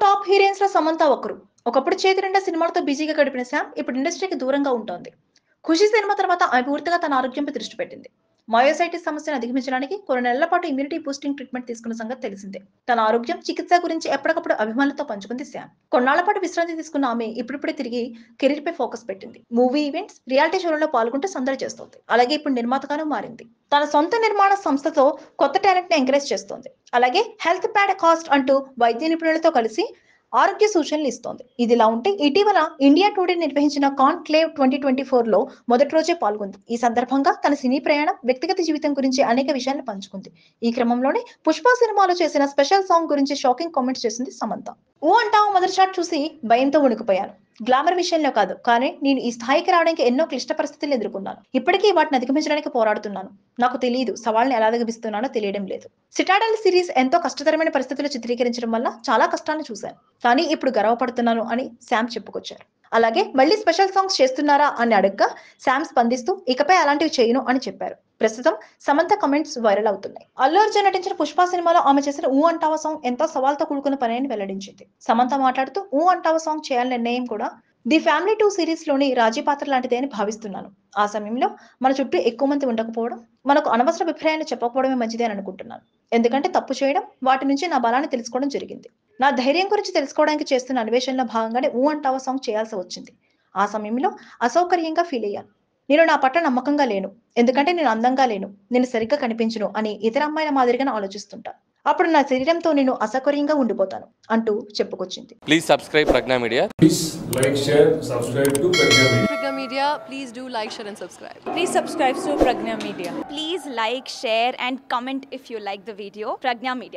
Top heroines లో సమంత ఒకరు. ఒకప్పుడు చేతి నిండా సినిమాలతో బిజీగా గడిపిన శామ్ ఇప్పుడు ఇండస్ట్రీకి దూరంగా ఉంటోంది. ఖుషి సినిమా తర్వాత ఆమె పూర్తిగా తన ఆరోగ్యంపై దృష్టి పెట్టింది. మయోసైటిస్ సమస్యను అధిగమించడానికి కొన్ని నెలల పాటు ఇమ్యూనిటీ బూస్టింగ్ ట్రీట్మెంట్ తీసుకున్న సంగతి తెలిసిందే. తన ఆరోగ్యం, చికిత్స గురించి ఎప్పటికప్పుడు అభిమానులతో పంచుకుంది శామ్. కొన్నాళ్ల పాటు విశ్రాంతి తీసుకున్న ఆమె ఇప్పుడిప్పుడే తిరిగి కెరీర్ పై ఫోకస్ పెట్టింది. మూవీ ఈవెంట్స్, రియాలిటీ షోలలో పాల్గొంటూ సందడి చేస్తోంది. అలాగే ఇప్పుడు నిర్మాతగాను మారింది. తన సొంత నిర్మాణ సంస్థతో కొత్త టాలెంట్ ని ఎంకరేజ్ చేస్తోంది. అలాగే హెల్త్ ప్యాడ్ కాస్ట్ అంటూ వైద్య నిపుణులతో కలిసి ఆరోగ్య సూచనలు ఇస్తోంది. ఇదిలా ఉంటే ఇటీవల ఇండియా టుడే నిర్వహించిన కాన్క్లేవ్ 2024లో మొదటి రోజే పాల్గొంది. ఈ సందర్భంగా తన సినీ ప్రయాణం, వ్యక్తిగత జీవితం గురించి అనేక విషయాలను పంచుకుంది. ఈ క్రమంలోనే పుష్ప సినిమాలో చేసిన స్పెషల్ సాంగ్ గురించి షాకింగ్ కామెంట్స్ చేసింది సమంత. ఓ అంటావు మొదటి షాట్ చూసి భయంతో వణికిపోయాను. గ్లామర్ విషయంలో కాదు, కానీ నేను ఈ స్థాయికి రావడానికి ఎన్నో క్లిష్ట పరిస్థితులు ఎదుర్కొన్నాను. ఇప్పటికీ వాటిని అధిగమించడానికి పోరాడుతున్నాను. నాకు తెలియదు సవాళ్ళని ఎలా అధిగమిస్తున్నానో తెలియడం లేదు. సిటాడల్ సిరీస్ ఎంతో కష్టతరమైన పరిస్థితుల్లో చిత్రీకరించడం వల్ల చాలా కష్టాలను చూశాను. కానీ ఇప్పుడు గర్వపడుతున్నాను అని శామ్ చెప్పుకొచ్చారు. అలాగే మళ్ళీ స్పెషల్ సాంగ్స్ చేస్తున్నారా అని అడగ్గా శామ్ స్పందిస్తూ ఇకపై అలాంటివి చేయను అని చెప్పారు. ప్రస్తుతం సమంత కమెంట్స్ వైరల్ అవుతున్నాయి. అల్లు అర్జున్ నటించిన పుష్ప సినిమాలో ఆమె చేసిన ఊ అంటావా సాంగ్ ఎంతో సవాల్తో కూడుకున్న పని అని వెల్లడించింది. సమంత మాట్లాడుతూ ఊ అంటావా సాంగ్ చేయాలనే నిర్ణయం కూడా ది ఫ్యామిలీ 2 సిరీస్ లోని రాజీ పాత్ర లాంటిదే అని భావిస్తున్నాను. ఆ సమయంలో మన చుట్టూ ఎక్కువ మంది ఉండకపోవడం, మనకు అనవసర అభిప్రాయాన్ని చెప్పకపోవడమే మంచిదే అని అనుకుంటున్నాను. ఎందుకంటే తప్పు చేయడం, వాటి నుంచి నా బలాన్ని తెలుసుకోవడం జరిగింది. నా ధైర్యం గురించి తెలుసుకోవడానికి చేస్తున్న అన్వేషణలో భాగంగానే ఊ అంటావా సాంగ్ చేయాల్సి వచ్చింది. ఆ సమయంలో అసౌకర్యంగా ఫీల్ అయ్యాను. నేను నా పట్ల నమ్మకంగా లేను. ఎందుకంటే నేను అందంగా లేను, నేను సరిగ్గా కనిపించను అని ఇతర అమ్మాయిల మాదిరిగానే ఆలోచిస్తుంటా. అప్పుడు నా శరీరంతో నేను అసౌకర్యంగా ఉండిపోతాను అంటూ చెప్పుకొచ్చింది. Please subscribe Pragna Media. Please like, share, subscribe to Pragna Media. Pragna Media, please do like, share and subscribe. Please subscribe to Pragna Media. Please like, share and comment if you like the video. Pragna Media.